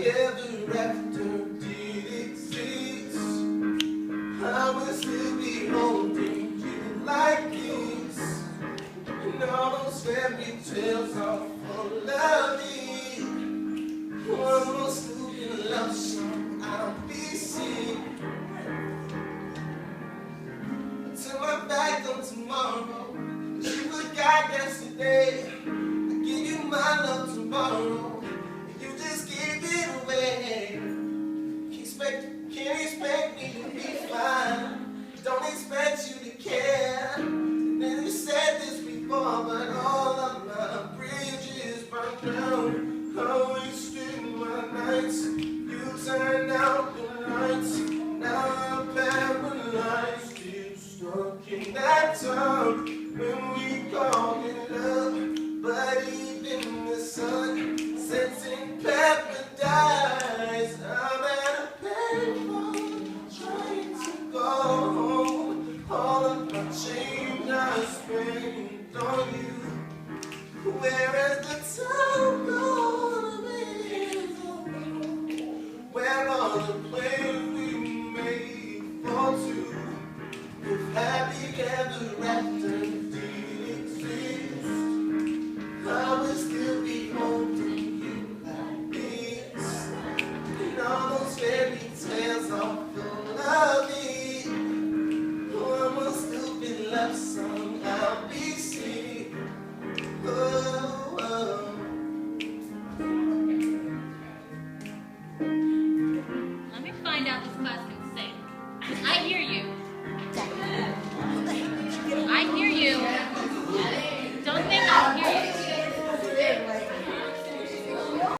ever after did exist, I will still be holding you like this. And all those fairy tales are full of me. One more stupid love song, I'll be sick. Until I'm back on tomorrow, 'cause you forgot yesterday. I give you my love tomorrow, and you just give it away. Can't expect me to be fine. Don't expect you to care. And then you said this before, but all of my bridges burned down. I wasted my nights. You turned out the lights. Now I'm paralyzed. Still stuck in that time when we called it love. But even the sun sets in paradise. I'm at a payphone trying to go home. All of my change I spent on you. Where is the time gonna be? Where are the plans we made for two? If happy ever after did exist, I will still be holding you like this. And all those fairy tales are full of me. One more stupid love song, I'll be